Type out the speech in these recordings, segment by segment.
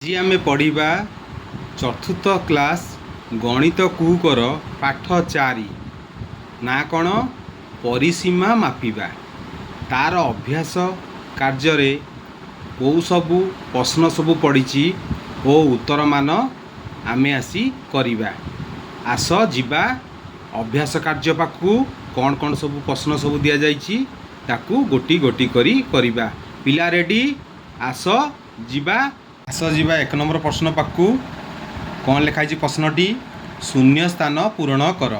ଆଜି ଆମେ ପଢ଼ିବା ଚତୁର୍ଥ କ୍ଲାସ୍ ଗଣିତ କୁହୁକର ପାଠ 4 ନା କ'ଣ? ପରିସୀମା ମାପିବା। ତାର ଅଭ୍ୟାସ କାର୍ଯ୍ୟରେ କେଉଁ ସବୁ ପ୍ରଶ୍ନ ସବୁ ପଡ଼ିଛି ଓ ଉତ୍ତରମାନ ଆମେ ଆସି କରିବା। ଆସ ଯିବା ଅଭ୍ୟାସ କାର୍ଯ୍ୟ ପାଖକୁ। କ'ଣ କ'ଣ ସବୁ ପ୍ରଶ୍ନ ସବୁ ଦିଆଯାଇଛି ତାକୁ ଗୋଟି ଗୋଟି କରି କରିବା। ପିଲା ରେଡ଼ି? ଆସ ଯିବା। ଏକ ନମ୍ବର ପ୍ରଶ୍ନ ପାଖକୁ। କ'ଣ ଲେଖା ହେଇଛି ପ୍ରଶ୍ନଟି? ଶୂନ୍ୟ ସ୍ଥାନ ପୂରଣ କର।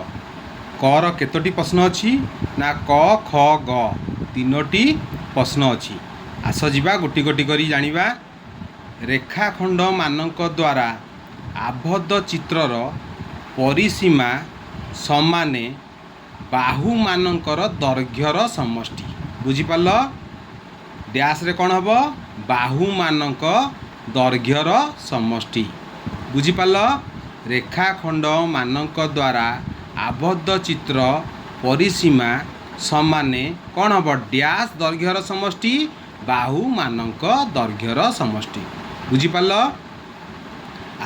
କର କେତୋଟି ପ୍ରଶ୍ନ ଅଛି? ନା କ, ଖ, ଗ ତିନୋଟି ପ୍ରଶ୍ନ ଅଛି। ଆସ ଯିବା ଗୋଟି ଗୋଟି କରି ଜାଣିବା। ରେଖାଖଣ୍ଡ ମାନଙ୍କ ଦ୍ୱାରା ଆବଦ୍ଧ ଚିତ୍ରର ପରିସୀମା ସମାନେ ବାହୁମାନଙ୍କର ଦୈର୍ଘ୍ୟର ସମଷ୍ଟି। ବୁଝିପାରିଲ? ଡ୍ୟାସରେ କ'ଣ ହେବ? ବାହୁମାନଙ୍କ ଦୈର୍ଘ୍ୟର ସମଷ୍ଟି। ବୁଝିପାରିଲ? ରେଖାଖଣ୍ଡ ମାନଙ୍କ ଦ୍ୱାରା ଆବଦ୍ଧ ଚିତ୍ର ପରିସୀମା ସମାନେ କ'ଣ ହେବ? ଡ୍ୟାସ ଦୈର୍ଘ୍ୟର ସମଷ୍ଟି, ବାହୁମାନଙ୍କ ଦୈର୍ଘ୍ୟର ସମଷ୍ଟି। ବୁଝିପାରିଲ?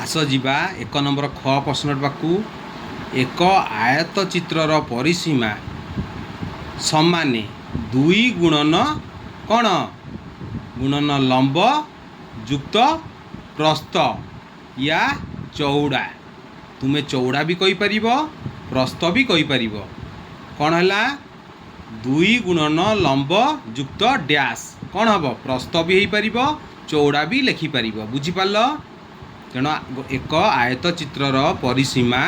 ଆସ ଯିବା ଏକ ନମ୍ବର ଖ ପ୍ରଶ୍ନ ପାଖକୁ। ଏକ ଆୟତ ଚିତ୍ରର ପରିସୀମା ସମାନେ 2 ଗୁଣନ କ'ଣ? ଗୁଣନ ଲମ୍ବ ଯୁକ୍ତ ପ୍ରସ୍ଥ ୟା ଚଉଡ଼ା। ତୁମେ ଚଉଡ଼ା ବି କହିପାରିବ, ପ୍ରସ୍ଥ ବି କହିପାରିବ। କ'ଣ ହେଲା? 2 ଗୁଣନ ଲମ୍ବ ଯୁକ୍ତ ଡ୍ୟାସ୍ କ'ଣ ହେବ? ପ୍ରସ୍ଥ ବି ହେଇପାରିବ, ଚଉଡ଼ା ବି ଲେଖିପାରିବ। ବୁଝିପାରିଲ? ତେଣୁ ଏକ ଆୟତ ଚିତ୍ରର ପରିସୀମା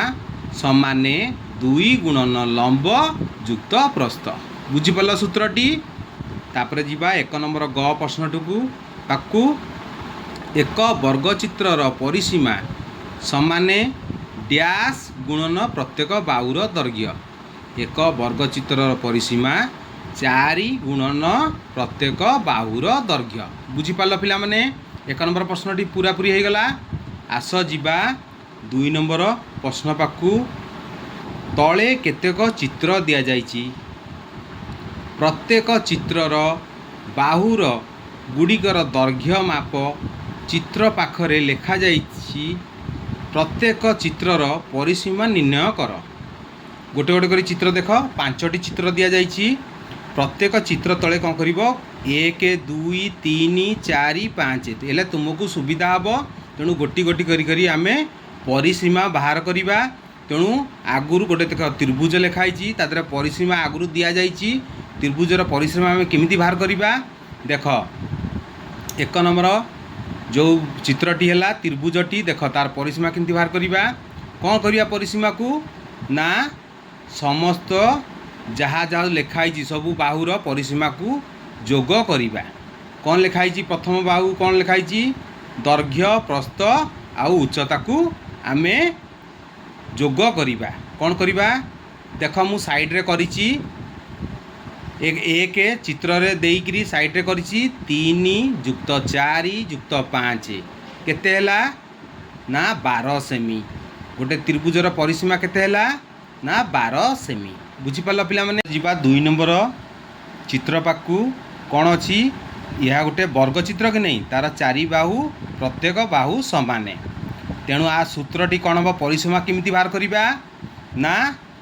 ସମାନେ 2 ଗୁଣନ ଲମ୍ବ ଯୁକ୍ତ ପ୍ରସ୍ଥ। ବୁଝିପାରିଲ ସୂତ୍ରଟି? ତାପରେ ଯିବା ଏକ ନମ୍ବର ଗ ପ୍ରଶ୍ନଟିକୁ ପାଖକୁ। ଏକ ବର୍ଗଚିତ୍ରର ପରିସୀମା ସମାନେ ଡ୍ୟାସ୍ ଗୁଣନ ପ୍ରତ୍ୟେକ ବାହୁର ଦୈର୍ଘ୍ୟ। ଏକ ବର୍ଗଚିତ୍ରର ପରିସୀମା 4 ଗୁଣନ ପ୍ରତ୍ୟେକ ବାହୁର ଦୈର୍ଘ୍ୟ। ବୁଝିପାରିଲ ପିଲାମାନେ? ଏକ ନମ୍ବର ପ୍ରଶ୍ନଟି ପୁରାପୁରି ହେଇଗଲା। ଆସ ଯିବା 2 ନମ୍ବର ପ୍ରଶ୍ନ ପାଖକୁ। ତଳେ କେତେକ ଚିତ୍ର ଦିଆଯାଇଛି। ପ୍ରତ୍ୟେକ ଚିତ୍ରର ବାହୁର ଗୁଡ଼ିକର ଦୈର୍ଘ୍ୟ ମାପ ଚିତ୍ର ପାଖରେ ଲେଖାଯାଇଛି। ପ୍ରତ୍ୟେକ ଚିତ୍ରର ପରିସୀମା ନିର୍ଣ୍ଣୟ କର। ଗୋଟେ ଗୋଟେ କରି ଚିତ୍ର ଦେଖ। 5ଟି ଚିତ୍ର ଦିଆଯାଇଛି। ପ୍ରତ୍ୟେକ ଚିତ୍ର ତଳେ କ'ଣ କରିବ? 1, 2, 3, 4, 5 ହେଲେ ତୁମକୁ ସୁବିଧା ହେବ। ତେଣୁ ଗୋଟି ଗୋଟି କରି ଆମେ ପରିସୀମା ବାହାର କରିବା। ତେଣୁ ଆଗରୁ ଗୋଟେ ଦେଖ ତ୍ରିଭୁଜ ଲେଖା ହେଇଛି, ତା ଦେହରେ ପରିସୀମା ଆଗରୁ ଦିଆଯାଇଛି। ତ୍ରିଭୁଜର ପରିସୀମା ଆମେ କେମିତି ବାହାର କରିବା? ଦେଖ ଏକ ନମ୍ବର ଯେଉଁ ଚିତ୍ରଟି ହେଲା ତ୍ରିଭୁଜଟି, ଦେଖ ତାର ପରିସୀମା କେମିତି ବାହାର କରିବା? କ'ଣ କରିବା ପରିସୀମାକୁ? ନା ସମସ୍ତ ଯାହା ଯାହା ଲେଖା ହେଇଛି ସବୁ ବାହୁର ପରିସୀମାକୁ ଯୋଗ କରିବା। କ'ଣ ଲେଖା ହେଇଛି? ପ୍ରଥମ ବାହୁ କ'ଣ ଲେଖା ହେଇଛି? ଦୈର୍ଘ୍ୟ, ପ୍ରସ୍ଥ ଆଉ ଉଚ୍ଚତାକୁ ଆମେ ଯୋଗ କରିବା। କ'ଣ କରିବା? ଦେଖ ମୁଁ ସାଇଡ଼ରେ କରିଛି। 1 ଚିତ୍ରରେ ଦେଇକିରି ସାଇଡ଼ରେ କରିଛି 3 ଯୁକ୍ତ 4 ଯୁକ୍ତ 5 କେତେ ହେଲା? ନା 12 ସେମି। ଗୋଟେ ତ୍ରିଭୁଜର ପରିସୀମା କେତେ ହେଲା? ନା 12 ସେମି। ବୁଝିପାରିଲ ପିଲାମାନେ? ଯିବା 2 ନମ୍ବର ଚିତ୍ର ପାଖକୁ। କ'ଣ ଅଛି? ଏହା ଗୋଟେ ବର୍ଗଚିତ୍ର କି ନାହିଁ? ତାର 4 ବାହୁ, ପ୍ରତ୍ୟେକ ବାହୁ ସମାନେ। ତେଣୁ ଆ ସୂତ୍ରଟି କ'ଣ ହେବ? ପରିସୀମା କେମିତି ବାହାର କରିବା? ନା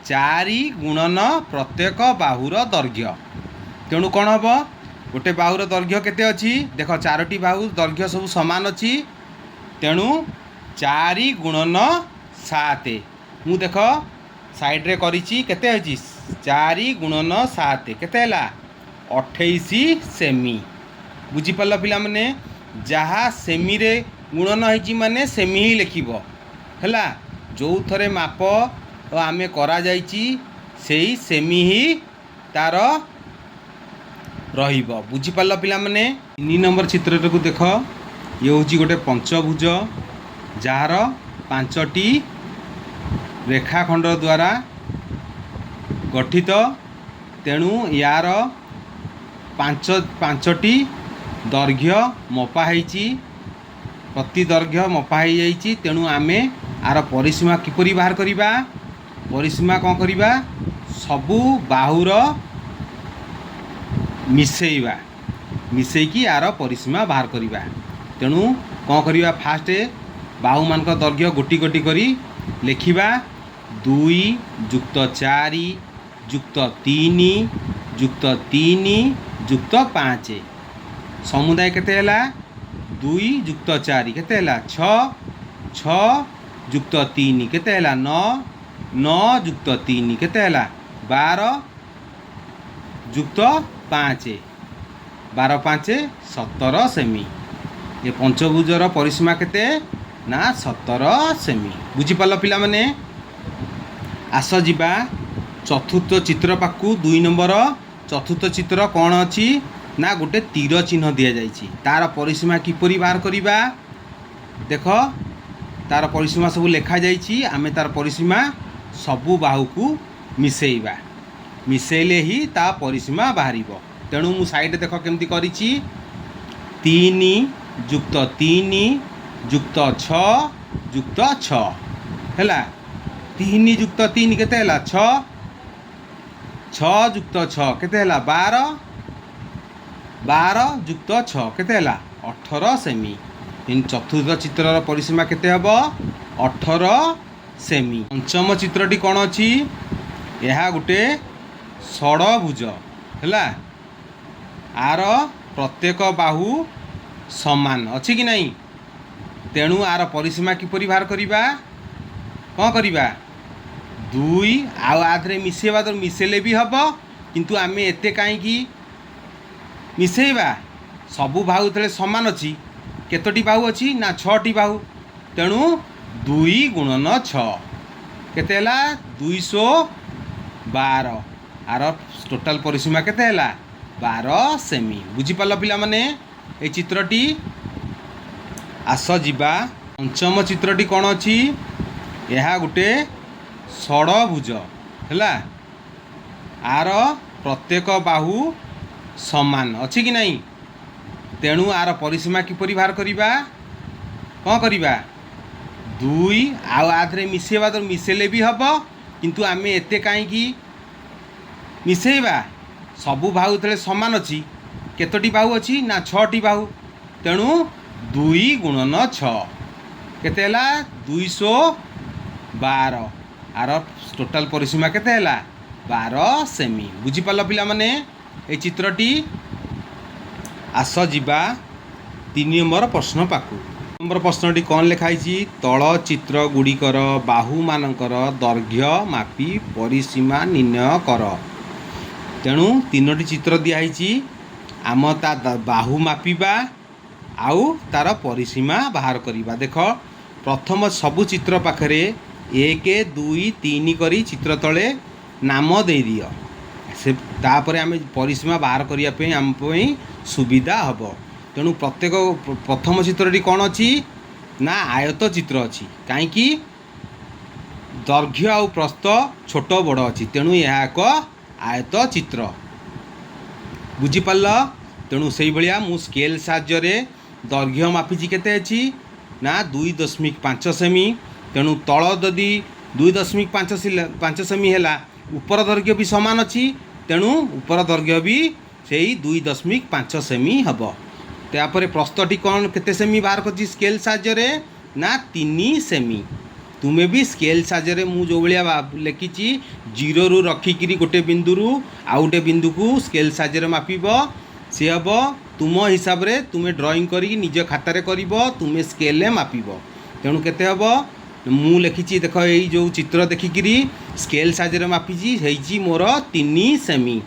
4 ଗୁଣନ ପ୍ରତ୍ୟେକ ବାହୁର ଦୈର୍ଘ୍ୟ। ତେଣୁ କ'ଣ ହେବ? ଗୋଟେ ବାହୁର ଦୈର୍ଘ୍ୟ କେତେ ଅଛି? ଦେଖ 4ଟି ବାହୁ ଦୈର୍ଘ୍ୟ ସବୁ ସମାନ ଅଛି। ତେଣୁ 4 ଗୁଣନ 7। ମୁଁ ଦେଖ ସାଇଡ଼ରେ କରିଛି କେତେ ହେଇଛି? 4 ଗୁଣନ 7 କେତେ ହେଲା? 28 ସେମି। ବୁଝିପାରିଲ ପିଲାମାନେ? ଯାହା ସେମିରେ ଗୁଣନ ହେଇଛି ମାନେ ସେମି ହିଁ ଲେଖିବ ହେଲା। ଯେଉଁଥରେ ମାପ ଆମେ କରାଯାଇଛି ସେଇ ସେମି ହିଁ ତାର ରହିବ। ବୁଝିପାରିଲ ପିଲାମାନେ? 3 ନମ୍ବର ଚିତ୍ରଟିକୁ ଦେଖ। ଇଏ ହେଉଛି ଗୋଟେ ପଞ୍ଚଭୁଜ ଯାହାର 5ଟି ରେଖାଖଣ୍ଡ ଦ୍ୱାରା ଗଠିତ। ତେଣୁ ୟାର 5ଟି ଦୈର୍ଘ୍ୟ ମପା ହେଇଛି। ପ୍ରତି ଦୈର୍ଘ୍ୟ ମପା ହେଇଯାଇଛି। ତେଣୁ ଆମେ ଆର ପରିସୀମା କିପରି ବାହାର କରିବା? ପରିସୀମା କ'ଣ କରିବା? ସବୁ ବାହୁର ମିଶେଇବା, ମିଶେଇକି ଆର ପରିସୀମା ବାହାର କରିବା। ତେଣୁ କ'ଣ କରିବା ଫାଷ୍ଟ ବାହୁମାନଙ୍କ ଦୈର୍ଘ୍ୟ ଗୋଟି ଗୋଟି କରି ଲେଖିବା। 2 ଯୁକ୍ତ 4 ଯୁକ୍ତ 3 ଯୁକ୍ତ 3 ଯୁକ୍ତ 5 ସମୁଦାୟ କେତେ ହେଲା? 2 ଯୁକ୍ତ 4 କେତେ ହେଲା? 6 6 ଯୁକ୍ତ 3 କେତେ ହେଲା? 9 9 ଯୁକ୍ତ 3 କେତେ ହେଲା? 12 ଯୁକ୍ତ 5 12 5 17 ସେମି। ଏ ପଞ୍ଚଭୁଜର ପରିସୀମା କେତେ? ନା 17 ସେମି। ବୁଝିପାରିଲ ପିଲାମାନେ? ଆସ ଯିବା ଚତୁର୍ଥ ଚିତ୍ର ପାଖକୁ। 2 ନମ୍ବର ଚତୁର୍ଥ ଚିତ୍ର କ'ଣ ଅଛି? ନା ଗୋଟେ ତୀର ଚିହ୍ନ ଦିଆଯାଇଛି। ତାର ପରିସୀମା କିପରି ବାହାର କରିବା? ଦେଖ ତାର ପରିସୀମା ସବୁ ଲେଖାଯାଇଛି। ଆମେ ତାର ପରିସୀମା ସବୁ ବାହୁକୁ ମିଶେଇବା। ମିଶେଇଲେ ହିଁ ତା ପରିସୀମା ବାହାରିବ। ତେଣୁ ମୁଁ ସାଇଡ଼୍ ଦେଖ କେମିତି କରିଛି। 3 ଯୁକ୍ତ 3 ଯୁକ୍ତ 6 ଯୁକ୍ତ 6 ହେଲା। 3 ଯୁକ୍ତ 3 କେତେ ହେଲା? 6 6 ଯୁକ୍ତ 6 କେତେ ହେଲା? 12 12 ଯୁକ୍ତ 6 କେତେ ହେଲା? 18 ସେମି। ଚତୁର୍ଥ ଚିତ୍ରର ପରିସୀମା କେତେ ହେବ? 18 ସେମି। ପଞ୍ଚମ ଚିତ୍ରଟି କ'ଣ ଅଛି? ଏହା ଗୋଟେ ଷଡ଼ଭୁଜ ହେଲା। ଆର ପ୍ରତ୍ୟେକ ବାହୁ ସମାନ ଅଛି କି ନାହିଁ? ତେଣୁ ଆର ପରିସୀମା କିପରି ବାହାର କରିବା? କ'ଣ କରିବା? 2 ଆଉ ଆଧରେ ମିଶାଇବା। ତ ମିଶାଇଲେ ବି ହେବ, କିନ୍ତୁ ଆମେ ଏତେ କାହିଁକି ମିଶାଇବା? ସବୁ ବାହୁ ଯେତେବେଳେ ସମାନ ଅଛି, କେତୋଟି ବାହୁ ଅଛି? ନା 6ଟି ବାହୁ। ତେଣୁ 2 ଗୁଣନ 6 କେତେ ହେଲା? 212। ଆର ଟୋଟାଲ ପରିସୀମା କେତେ ହେଲା? 12 ସେମି। ବୁଝିପାରିଲ ପିଲାମାନେ এই ଚିତ୍ରଟି? ଆସ ଯିବା ପଞ୍ଚମ ଚିତ୍ରଟି କ'ଣ ଅଛି? ଏହା ଗୋଟେ ଷଡ଼ଭୁଜ ହେଲା। ଆର ପ୍ରତ୍ୟେକ ବାହୁ ସମାନ ଅଛି କି ନାହିଁ? ତେଣୁ ଆର ପରିସୀମା କିପରି ବାହାର କରିବା? କ'ଣ କରିବା? 2 ଆଉ ଆଧରେ ମିଶାଇବା। ତ ମିଶାଇଲେ ବି ହେବ, କିନ୍ତୁ ଆମେ ଏତେ କାହିଁକି ମିଶାଇବା? ସବୁ ବାହୁ ଯେତେବେଳେ ସମାନ ଅଛି, କେତୋଟି ବାହୁ ଅଛି? ନା 6ଟି ବାହୁ। ତେଣୁ 2 ଗୁଣନ 6 କେତେ ହେଲା? 212। ଆର ଟୋଟାଲ ପରିସୀମା କେତେ ହେଲା? 12 ସେମି। ବୁଝିପାରିଲ ପିଲାମାନେ এই ଚିତ୍ରଟି? ଆସ ଯିବା 3 ନମ୍ବର ପ୍ରଶ୍ନ ପାଖକୁ। 3 ନମ୍ବର ପ୍ରଶ୍ନଟି କ'ଣ ଲେଖା ହେଇଛି? ତଳ ଚିତ୍ର ଗୁଡ଼ିକର ବାହୁମାନଙ୍କର ଦୈର୍ଘ୍ୟ ମାପି ପରିସୀମା ନିର୍ଣ୍ଣୟ କର। ତେଣୁ 3ଟି ଚିତ୍ର ଦିଆହେଇଛି। ଆମ ତା ବାହୁ ମାପିବା ଆଉ ତାର ପରିସୀମା ବାହାର କରିବା। ଦେଖ ପ୍ରଥମ ସବୁ ଚିତ୍ର ପାଖରେ 1 2 3 କରି ଚିତ୍ର ତଳେ ନାମ ଦେଇଦିଅ। ତାପରେ ଆମେ ପରିସୀମା ବାହାର କରିବା ପାଇଁ ଆମ ପାଇଁ ସୁବିଧା ହେବ। ତେଣୁ ପ୍ରଥମ ଚିତ୍ରଟି କ'ଣ ଅଛି? ନା ଆୟତ ଚିତ୍ର ଅଛି। କାହିଁକି? ଦୈର୍ଘ୍ୟ ଆଉ ପ୍ରସ୍ଥ ଛୋଟ ବଡ଼ ଅଛି। ତେଣୁ ଏହା ଏକ ଆୟତ ଚିତ୍ର। ବୁଝିପାରିଲ? ତେଣୁ ସେଇଭଳିଆ ମୁଁ ସ୍କେଲ୍ ସାହାଯ୍ୟରେ ଦୈର୍ଘ୍ୟ ମାପିଛି। କେତେ ଅଛି? ନା 2.5 ସେମି। ତେଣୁ ତଳ ଯଦି 2.5 ସେମି ହେଲା, ଉପର ଦୈର୍ଘ୍ୟ ବି ସମାନ ଅଛି। ତେଣୁ ଉପର ଦୈର୍ଘ୍ୟ ବି ସେଇ 2.5 ସେମି ହେବ। ତାପରେ ପ୍ରସ୍ଥଟି କ'ଣ କେତେ ସେମି ବାହାର କରିଛି ସ୍କେଲ୍ ସାହାଯ୍ୟରେ? ନା 3 ସେମି। ତୁମେ ବି ସ୍କେଲ୍ ସାହାଯ୍ୟରେ ମୁଁ ଯେଉଁଭଳିଆ ଲେଖିଛି 0ରୁ ରଖିକିରି ଗୋଟେ ବିନ୍ଦୁରୁ ଆଉ ଗୋଟେ ବିନ୍ଦୁକୁ ସ୍କେଲ୍ ସାହାଯ୍ୟରେ ମାପିବ। ସେ ହେବ ତୁମ ହିସାବରେ ତୁମେ ଡ୍ରଇଂ କରିକି ନିଜ ଖାତାରେ କରିବ, ତୁମେ ସ୍କେଲ୍ରେ ମାପିବ। ତେଣୁ କେତେ ହେବ? ମୁଁ ଲେଖିଛି ଦେଖ, ଏଇ ଯେଉଁ ଚିତ୍ର ଦେଖିକିରି ସ୍କେଲ୍ ସାହାଯ୍ୟରେ ମାପିଛି, ହେଇଛି ମୋର 3 ସେମି।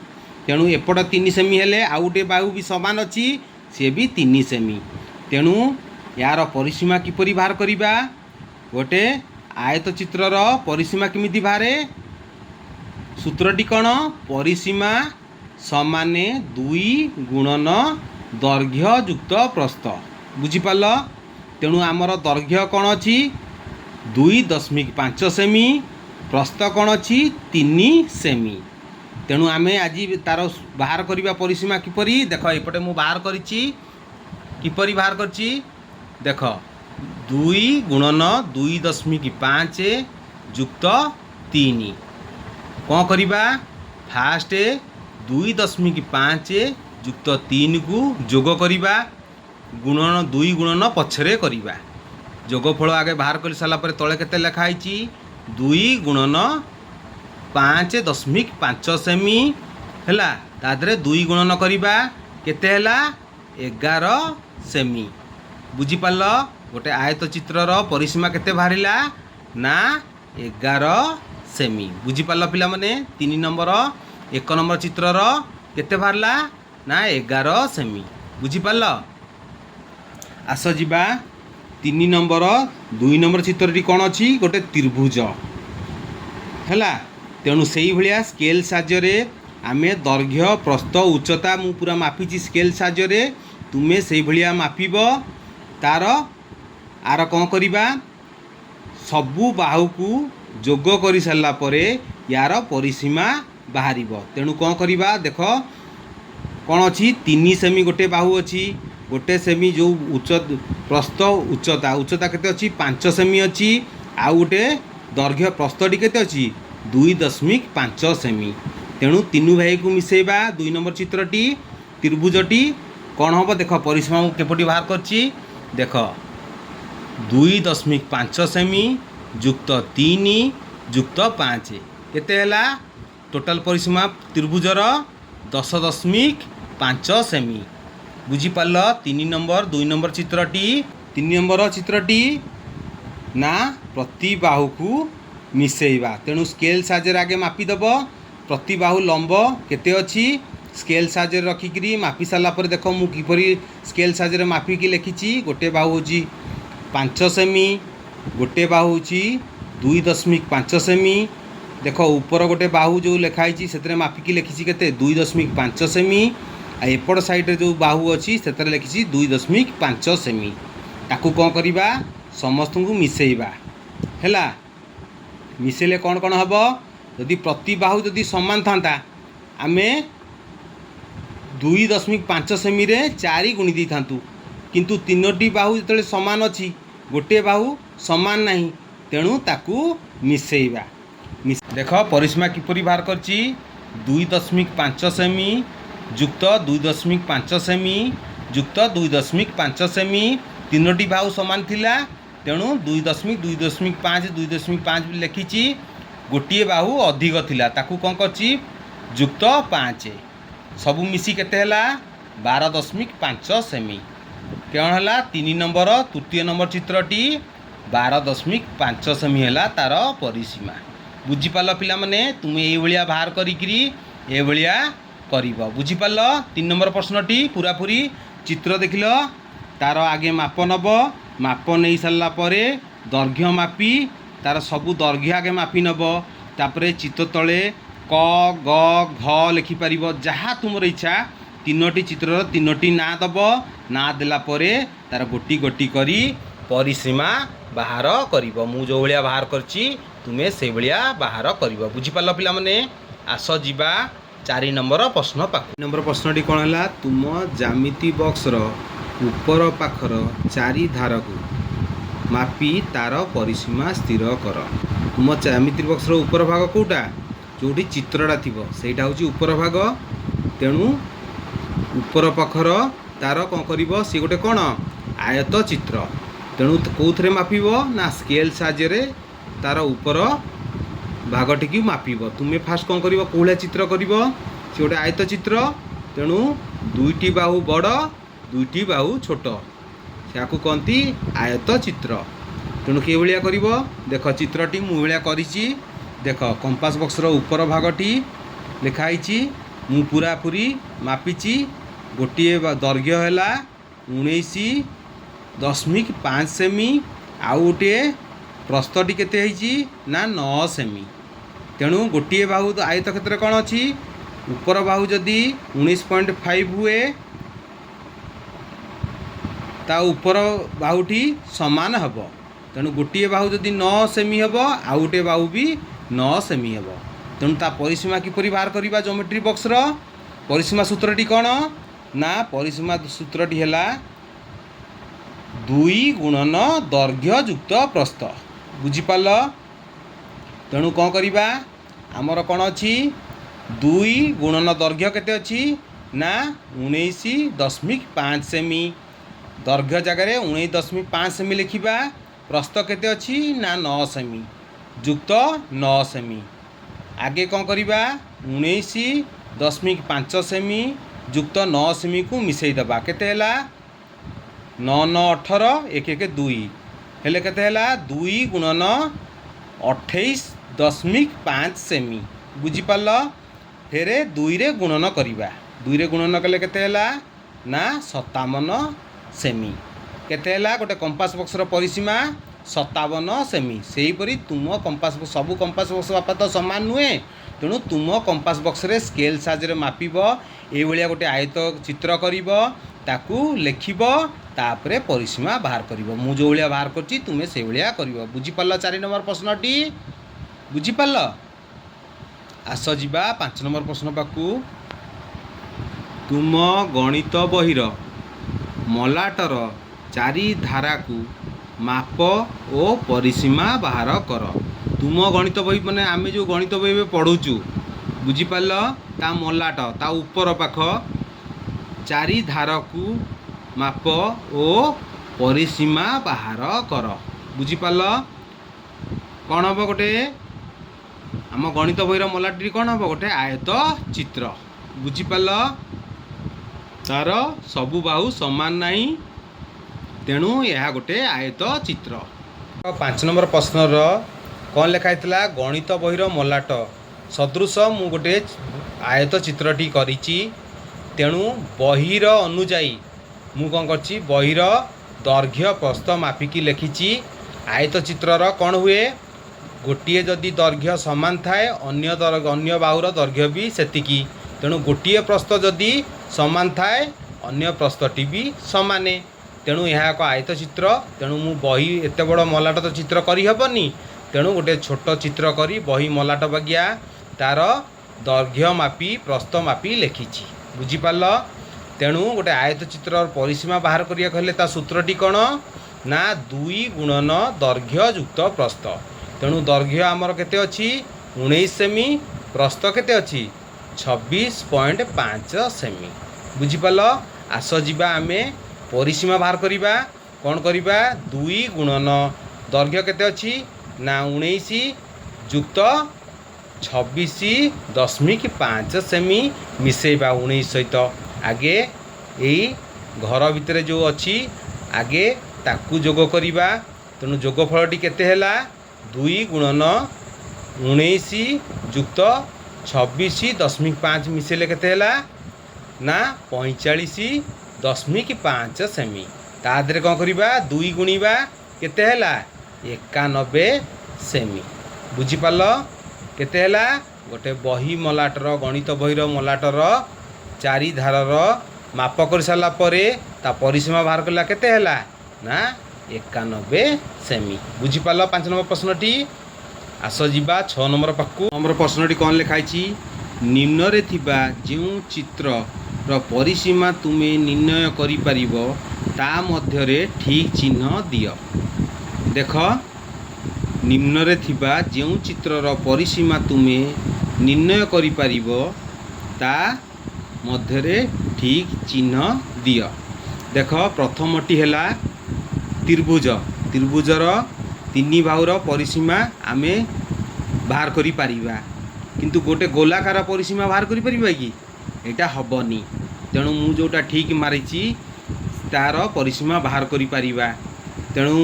ତେଣୁ ଏପଟ 3 ସେମି ହେଲେ ଆଉ ଗୋଟେ ବାହୁ ବି ସମାନ ଅଛି, ସିଏ ବି 3 ସେମି। ତେଣୁ ଏହାର ପରିସୀମା କିପରି ବାହାର କରିବା? ଗୋଟେ ଆୟତ ଚିତ୍ରର ପରିସୀମା କେମିତି ବାହାରେ? ସୂତ୍ରଟି କ'ଣ? ପରିସୀମା ସମାନେ 2 ଗୁଣନ ଦୈର୍ଘ୍ୟ ଯୁକ୍ତ ପ୍ରସ୍ଥ। ବୁଝିପାରିଲ? ତେଣୁ ଆମର ଦୈର୍ଘ୍ୟ କ'ଣ ଅଛି? 2.5 ସେମି। ପ୍ରସ୍ଥ କ'ଣ ଅଛି? 3 ସେମି। ତେଣୁ ଆମେ ଆଜି ତାର ବାହାର କରିବା ପରିସୀମା କିପରି? ଦେଖ ଏପଟେ ମୁଁ ବାହାର କରିଛି। କିପରି ବାହାର କରିଛି? ଦେଖ 2 ଗୁଣନ 2.5 ଯୁକ୍ତ 3। କ'ଣ କରିବା? ଫାଷ୍ଟ 2.5 ଯୁକ୍ତ 3କୁ ଯୋଗ କରିବା। गुणन 2 गुणन पछरे करिबा जोगफल आगे बाहर कर सारा पर तले केते लेखा है 2 गुणन 5.5 सेमी है तादरे 2 गुणन करवा केते हैला 11 सेमी बुझीपार गोटे आयत चित्रर परिसीमा केते बाहरिला ना 11 सेमी बुझीपार पिला माने 3 नंबर 1 नंबर चित्रर केते बाहरला ना 11 सेमी बुझीपार आस जिबा 3 नंबर 2 नंबर चित्रटी कौन अच्छी गोटे त्रिभुज है तेणु से भाया स्केल साहाय्य आमे दैर्घ्य प्रस्थ उच्चता मु पूरा मापिची स्केल साहाय्य तुम्हें से भाया मापिब तार आर कौन करवा सबू बाहु को जोग कर सारा पर यार परिसीमा बाहर तेणु कौन करवा देख कौन अच्छी 3 सेमी गोटे बाहु अच्छी गोटे सेमी जो उच्च प्रस्थ उच्चता उच्चता केते अच्छी 5 सेमी अच्छी आउ गोटे दैर्घ्य प्रस्थटी केते अच्छी 2.5 सेमी तेणु तीनू भाई को मिसेबा 2 नंबर चित्रटी त्रिभुजटी कौन हम देख परिसीमा केपटी बाहर करछि देख 2.5 सेमी युक्त 3 युक्त 5 केते हैला टोटाल परिसीमा त्रिभुजर 10.5 सेमी बुझीपार 3 नंबर 2 नंबर चित्रटी 3 नंबर चित्रटी ना प्रति बाहु को मिसेइबा तेणु स्केल साहाय्य आगे मापिदेव प्रति बाहु लंब केते अच्छी स्केल साहाय्य रखिकी मापी सारा पर देख मु किपरि स्केल साहाय्य मापिकी लिखी गोटे बाहु हूँ 5 सेमी गोटे बाहु हूँ 2.5 सेमी देख ऊपर गोटे बाहु जो लिखाई से मापिकी लिखी के 2.5 सेमी आ एपट साइड जो बाहु अच्छी से लिखी 2.5 सेमी ताकू कौन करवा समस्त को मिसेइबा है मिसेले कौन कौन हम जदि प्रति बाहु जदि सामान था आमे 2.5 सेमी रे 4 गुणी दी था किंतु 3टी बाहु जो सामान अच्छी गोटे बाहु सामान नहीं तेणु ताकू मिसेइबा देख परिसीमा किपरि बाहर करछि 2.5 सेमी युक्त 2.5 सेमी युक्त 2.5 सेमी 3टी बाहु सामान थिला तेणु 2.5 2.5 लिखी गोटे बाहु अधिक थिला ताकू कौन करछि युक्त 5 सबू मिसी केते हैला 12.5 सेमी कौन हैला 3 नंबर तृतीय नंबर चित्रटी 12.5 सेमी हैला तार परिसीमा बुझीपार पिला माने तुम ये बाहर करी ए भलिया करिब बुझीपार 3 नंबर प्रश्नटी पूरा पूरी चित्र देखिल तार आगे माप नब माप नहीं सारा पर दैर्घ्य मापी तार सबू दैर्घ्य आगे मापी नब तापरे चित्र तले क ग घ लिखिपार जहाँ तुम इच्छा 3टी चित्र 3टी ना दब ना देला परे तार गोटी गोटी करी परिसीमा बाहर करिब मु जो भलिया बाहर करछि तुमे से भलिया बाहर करिब बुझीपार पिला माने आस जिबा 4 नंबर प्रश्न पाख नंबर प्रश्नटी कौन है तुम जामिति बॉक्सर ऊपर पाखर 4 धार को मापी तार परिसीमा स्थिर कर तुम जामिति बॉक्सर ऊपर भाग कोटा जोटी चित्रटा थी सेटा हूँ ऊपर भाग तेणु ऊपर पाखर तार कौन कर सी गोटे कौन आयत चित्र तेणु कौन मापिब ना स्केल साहाय्य तार ऊपर भागटी की मापिब तुम्हें फास्ट कौन कर कौलिया चित्र कर सी गोटे आयत चित्र तेणु 2टी बाहु बड़ 2टी बाहु छोट क्या कहती आयत चित्र तेणु कि भाया कर देख चित्रटी मुझे कर देख कंपास बॉक्सर ऊपर भागटी लिखाई मु पूरा पूरी मापिची गोटे दैर्घ्य है 19.5 सेमी आउ गोटे प्रस्थटी केते ना 9 सेमी तेणु गोटे बाहु आयत क्षेत्र कौन अच्छी ऊपर बाहु जदि 19.5 हुए ता ऊपर बाहुटी सामान हम तेणु गोटे बाहु जदि 9 सेमी हम आउ गोटे बाहु भी 9 सेमी हम तेणु ता परिसीमा किपरि बाहर करवा ज्योमेट्री बॉक्सर परिसीमा सूत्रटी कौन ना परिसीमा सूत्रटी है 2 गुणन दैर्घ्य युक्त प्रस्थ बुझीपार तेणु कौन करवा आमर कौन अच्छी 2 गुणन दैर्घ्य केते अच्छी ना 19.5 सेमी दर्घ्य जगार 19.5 सेमी लिखा प्रस्थ केते अच्छी ना 9 सेमी जुक्त 9 सेमी आगे कौन करवा 19.5 सेमी जुक्त 9 सेमी को मिसईदबा केते 9 9 18 1 1 2 हेले केते 2 गुणन 28.5 सेमी बुझीपार फेरे 2 रे गुणन करवा 2 रे गुणन कले केते ना 57 सेमी केते गोटे कंपास बक्सर परिसीमा 57 सेमी सेहीपरि तुम कंपास सबू कंपास बक्स बापा तो सामान नुहे तेणु तुम कंपास बक्स रे स्केल साहाय्य मापिब ये गोटे आयत चित्र करिब ताकू लिखिब तापरे परिसीमा बाहर करिब मु जो भलिया बाहर करछि तुमे से भलिया करिब बुझीपाल 4 नंबर प्रश्नटी बुझीपाल आस जिबा 5 नंबर प्रश्न पाकू तुम गणित बहिर मलाटर 4 धारा को माप ओ परिसीमा बाहर कर तुम गणित बही मैंने आम जो गणित बही पढ़ुचु बुझीपाल ता मलाट ता ऊपर पाख 4 धार को माप ओ परिसीमा बाहर कर बुझीपाल कौन हम गोटे आम गणित बहीर मलाटी कौन हम गोटे आयत चित्र बुझीपाल तार सबु बाहु समान नहीं तेणु यह गोटे आयत चित्र 5 नंबर प्रश्नर कौन लिखाई गणित बहीर मलाट सदृश मु गोटे आयत चित्रटी करिछि तेणु बहीर अनुजाई मु कौन करछि बहीर दैर्घ्य प्रस्थ मापिकी लिखिछि आयत चित्रर कौन हुए गोटे जदि दैर्घ्य समान थाए अन्य बाहुर दैर्घ्य भी सेतिकी तेणु गोटे प्रस्थ जदि समान थाए अन्य प्रस्थटी भी समाने तेणु यह एक आयत चित्र तेणु मु बही एत बड़ मलाट तो चित्र करहबनी तेणु गोटे छोट चित्र करी बही मलाट बागिया तार दैर्घ्य मापी प्रस्थ मापी लिखिछि बुझीपाल तेणु गोटे आयत चित्र परिसीमा बाहर करिया कहले ता सूत्रटी कौन ना 2 गुणन दैर्घ्य युक्त प्रस्थ तेणु दैर्घ्य आमर केते अछि 19 सेमी प्रस्थ केते अछि 26.5 सेमी बुझीपाल आस जिबा आमे परिसीमा बाहर करिबा कौन करिबा 2 गुणन दैर्घ्य केते अछि ना 19 युक्त 26.5 सेमी मिसेबा 19 सहित आगे यही घर भितर जो अच्छी आगे ताकू जोग करिबा तेणु जोगफलटी केते हैला 2 गुणन 19 युक्त 26.5 मिसेले केते हैला ना 45.5 सेमी तादरे कौन करिबा 2 गुणिबा केते हैला 91 सेमी बुझीपाल केते हैला गोटे बही मलाटर गणित बहीर मलाटर 4 धारर माप कर सारा परे ता परिसीमा बाहर कला केते हैला ना 91 सेमी बुझीपाल 5 नंबर प्रश्नटी आस जिबा 6 नंबर पाकू नंबर प्रश्नटी कौन लिखाई निम्न रे थिबा जो चित्र र परिसीमा तुमे निर्णय करि परिबो ता मध्य रे ठीक चिन्ह दियो देख निम्न रे थिबा जो चित्र र परिसीमा तुमे निर्णय करि परिबो ता मध्य रे ठीक चिन्ह दियो देख प्रथमटी हैला त्रिभुज त्रिभुजर 3 बाहुर परिसीमा आमे बाहर करि परिबा किंतु गोटे गोलाकार परिसीमा बाहर करि परिबा कि एटा हबनी तेणु मु जोटा ठीक मारिछि तार परिसीमा बाहर करि परिबा तेणु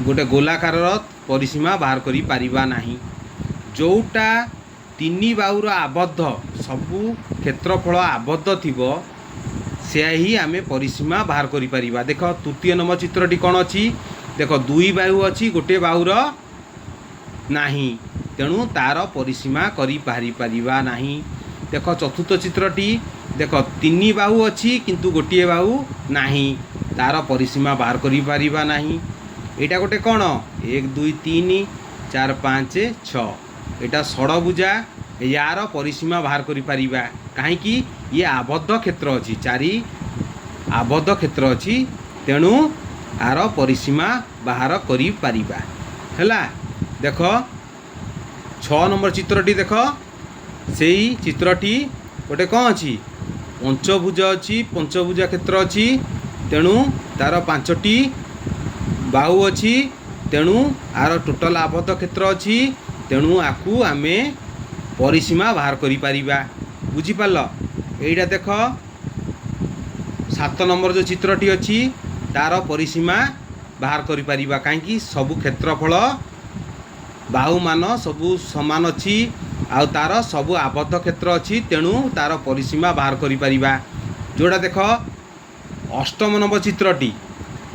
गोटे गोलाकार परिसीमा बाहर करि परिबा नाही जोटा 3 बाहुर आबद्ध सबू क्षेत्रफल आबद्ध थिबो से ही आमे परिसीमा बाहर करि परिबा देख तृतीय नंबर चित्रटी कौन अच्छी देख 2 बाहु अच्छी गोटे बाहुर नाही तेणु तार परिसीमा करि परिबा नाही देख चतुर्थ चित्रटी देख 3 बाहु अच्छी किंतु गोटे बाहु नाही तार परिसीमा बाहर करि परिबा नाही एटा गोटे कौन 1 2 3 4 5 6 एटा षडभुजा यार परिसीमा बाहर करि परिबा कहीं ये आबद्ध क्षेत्र अच्छी 4 आबद्ध क्षेत्र अच्छी तेणु आर परिसीमा बाहर करि परिबा हैला देख 6 नंबर चित्रटी देख से चित्रटी गोटे कौन अच्छी पंचभुज अच्छी पंचभुजा क्षेत्र अच्छी तेणु तार 5टी बाहु अच्छी तेणु आर टोटाल आबद्ध क्षेत्र अच्छी तेणु आकु आमे परिसीमा बाहर करि परिबा। बुझिपाल एइटा देख 7 नंबर जो चित्रटी अच्छी तार परिसीमा बाहर करि परिबा कहीं सबु क्षेत्रफल बाहु मान सबु समान अच्छी आउ तार सबु आबद्ध क्षेत्र अच्छी तेणु तार परिसीमा बाहर करि परिबा। जोड़ा देख 8 नंबर चित्रटी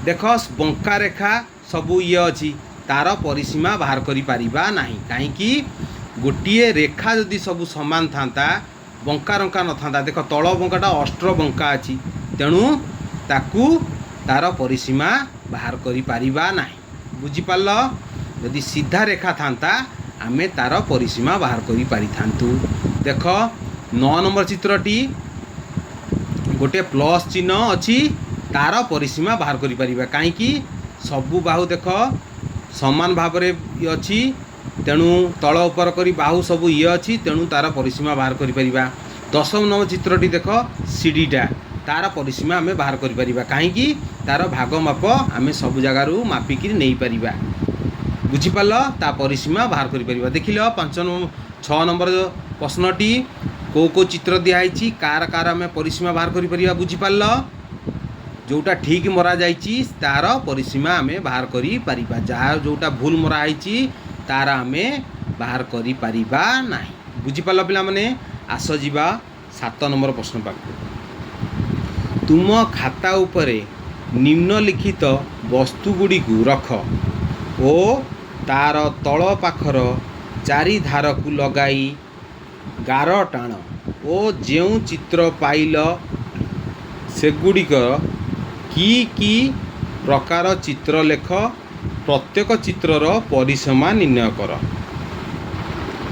देख बंका रेखा सबू ये अच्छी तार परिसीमा बाहर करि परिबा नाही कहीं गोटे रेखा जदि सबू समान था बंका रंका न था देख तल बंकाटा अष्ट बंका अच्छी तेणु ताकू तार परिसीमा बाहर करि परिबा नाही। बुझिपाल यदि सीधा रेखा था आमे तार परिसीमा बाहर करि परिथांतु। देख 9 नंबर चित्रटी गोटे प्लस चिन्ह अच्छी तार परिसीमा बाहर करि परिबा कहीं सबू बाहु देख समान भाव में अच्छी तेणु तल उपर करी बाहु सबू ये अच्छी तेणु तार परिसीमा बाहर करि परिबा। 10 नंबर चित्रटी देख सीढ़ीटा तार परिसीमा आमे बाहर करि परिबा कहीं तार भाग माप आमे सब जगारू मापिकी नहीं परिबा। बुझिपाल ता परिसीमा बाहर करि परिबा। देखिल 6 नंबर प्रश्नटी को चित्र दिखाई कार कार आमे परिसीमा बाहर करि परिबा। बुझिपाल जोटा ठीक मरा जाइछि तार परिसीमा आमे बाहर करि परिबा जहाँ जोटा भूल मरा आइछि तार आमे बाहर करि परिबा नाही। बुझिपाल पिला माने आस जिबा 7 नंबर प्रश्न पाक। तुम खाता उपरे निम्नलिखित वस्तुगुड़ी को रख ओ तार तल पाखर 4 धार को लगाई गार टाण ओ जो चित्र पाइल सेगुड़िक की प्रकार चित्र लेख प्रत्येक चित्रर परिसीमा निर्णय कर।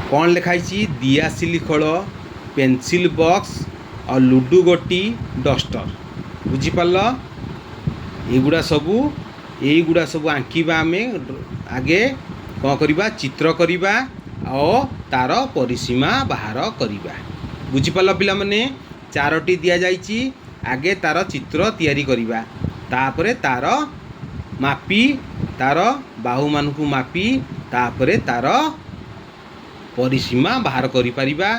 कौन लिखाई दियासिली खोल पेंसिल बॉक्स और लुडु गोटी डस्टर। बुझिपाल एगुड़ा सबू आंकिबा आमे आगे कौन करिबा चित्र करिबा और तार परिसीमा बाहर करिबा। बुझिपाल पिला माने 4टी दिया जाइछि आगे तार चित्र तैयारी करिबा तापरे तार मापी तार बाहु मानकु मापी तापरे तार परिसीमा बाहर करि परिबा।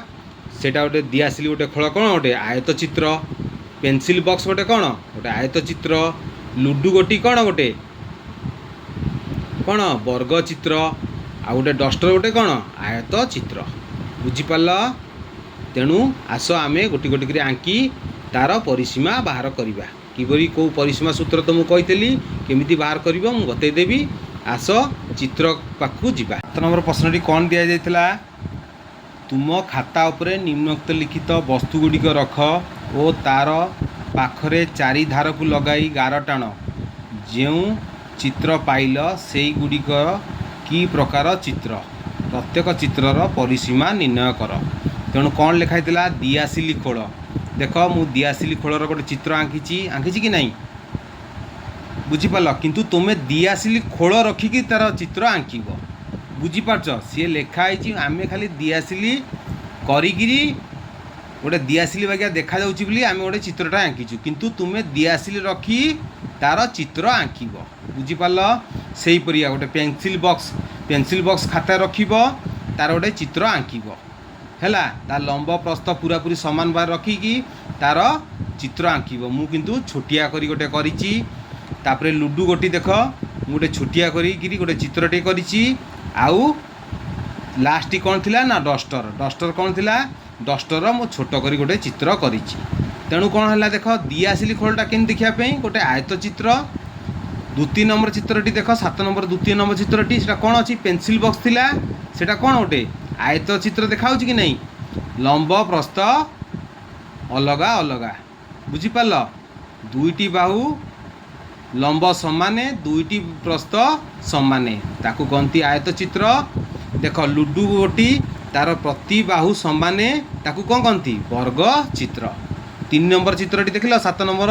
सेटा गोटे दियासिली गोटे खोल कौन गोटे आयत चित्र पेंसिल बॉक्स गोटे कौन गोटे आयत चित्र लुडु गोटी कौन गोटे कौन वर्ग चित्र आ गोटे डस्टर गोटे कौन आयत चित्र। बुझिपाल तेणु आस आमे गोटी गोटी करी आंकी तार परिसीमा बाहर करिबा। किबरी को परिसीमा सूत्र तो मु कहितली केमिति बाहर करिवो मु बतै देबी आस चित्र पाखु जिबा। 7 नंबर प्रश्नटी कौन दिया जायतिला तुम खाता उपरे निम्नोक्त लिखित वस्तुगुड़िक रख ओ तार पाखरे 4 धार को लगाई गार टाण जो चित्र पाइल से गुड़िक की प्रकार चित्र प्रत्येक चित्रर परिसीमा निर्णय कर। तेणु कौन लिखाई दियासिली खोल देख मु दियासिली खोलर गोटे चित्र आंकी कि नहीं। बुझिपाल किंतु तुमे दियासिली खोल रखिकी तार चित्र आंकिब। बुझिपारछ सी लिखाई आमे खाली दियासिली करिगिरी गोटे दियासिली बागिया देखा जाउची बोली आमे गोटे चित्रटा आंकीचु किंतु तुमे दियासिली रखी तार चित्र आंकिब। बुझिपाल सेही परिया गोटे पेंसिल बॉक्स खाता रखिब तार गोटे चित्र आंकिब हैला तार लंब प्रस्थ पूरा पूरी समान बार रखिकी तार चित्र आंकिब। मु किंतु छोटिया करी गोटे करिची तापरे लुडु गोटी देख मु गोटे छोटिया करी गोटे चित्रटे करिची आउ लास्ट कौन थिला ना डस्टर कौन थिला डस्टर मु छोट करी गोटे चित्र करिची। तेणु कौन है देख दियासिली खोलटा केन देखिया पे गोटे आयत चित्र। 2 नंबर चित्रटी देख 7 नंबर 2 नंबर चित्रटी सेटा कौन अच्छी पेंसिल बॉक्स थिला सेटा कौन गोटे आयत चित्र देखा कि नहीं लंब प्रस्थ अलगा अलगा। बुझिपाल 2टी बाहु लंब समाने 2टी प्रस्थ समाने ताकू कहती आयत चित्र। देख लुडु गोटी तार प्रति बाहु समाने ताकू कौन कहती वर्ग चित्र। 3 नंबर चित्रटी देखिल 7 नंबर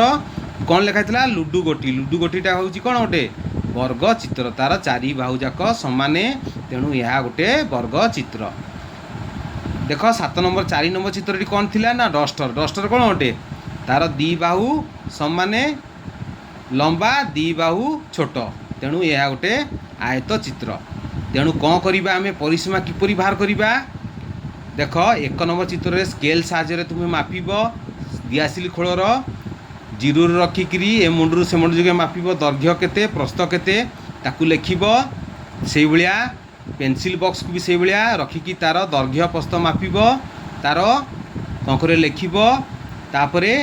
कौन लिखाई लुडु गोटीटा हूँ कौन गोटे वर्ग चित्र तार 4 बाहु जाक समाने तेणु यह गोटे वर्ग चित्र। देख 7 नंबर 4 नंबर चित्रटी कौन थिला ना डस्टर कौन गोटे तार 2 बाहु समाने लंबा दी बाहु छोट तेणु यह गोटे आयत चित्र। तेणु कौन करिबा आमे परिसीमा किपरि बाहर करिबा देख एक नंबर चित्र रे स्केल साहाय्य तुम्हें मापिब दियासिल खोलर जीरो रखिकी ए मुंडू से मुंड जगह मापिब दैर्घ्य केते प्रस्थ केते ताकू लिखिब से भाया पेनसिल बॉक्स को भी से भाया रखिकी तार दैर्घ्य प्रस्थ मापिब तार कंकरे लिखिब तापरे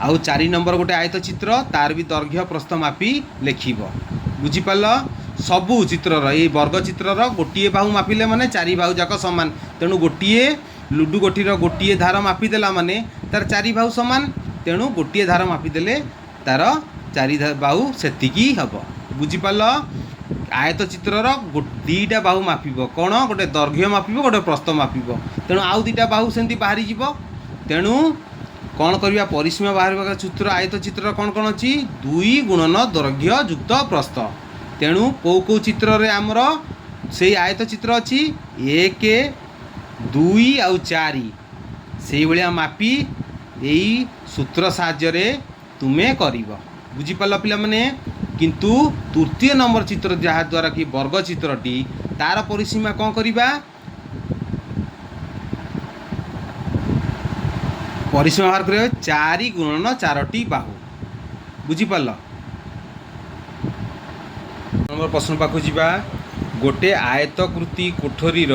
आउ 4 नंबर गोटे आयत चित्र तार भी दैर्घ्य प्रस्थ मापी लिखिब बुझीपाल सबू चित्रर ये वर्ग चित्रर गोटे बाहु मापिले माने 4 बाहु जाक समान तेणु गोटे लुडु गोटीर गोटे धार मापिदेला माने तार 4 बाहु समान तेणु गोटे धार मापिदेले तार 4 बाहु सेतिकी हब बुझीपाल आयत चित्रर दीटा बाहु मापिब कौन गोटे दैर्घ्य मापिब गोटे प्रस्थ मापिब तेणु आउ दीटा बाहु सेमती बाहरी जीव तेणु कौन करवा परिसीमा बाहर चित्र आयत चित्र कौन कौन अच्छी 2 गुणन दैर्घ्य युक्त प्रस्थ तेणु कौ चित्र रे आमर से आयत चित्र अच्छी 1 2 आउ 4 से भाया मापी यही सूत्र साहाय्य तुम्हें कर बुझीपाल पिला किंतु तृतीय नंबर चित्र जहाँ द्वारा कि वर्ग चित्रटी तार परिसीमा कौन करवा परिसीमा बाहर कर 4 गुणन 4टी बाहु बुझीपाल। नंबर प्रश्न पाखु जीवा गोटे आयतकृति कोठरीर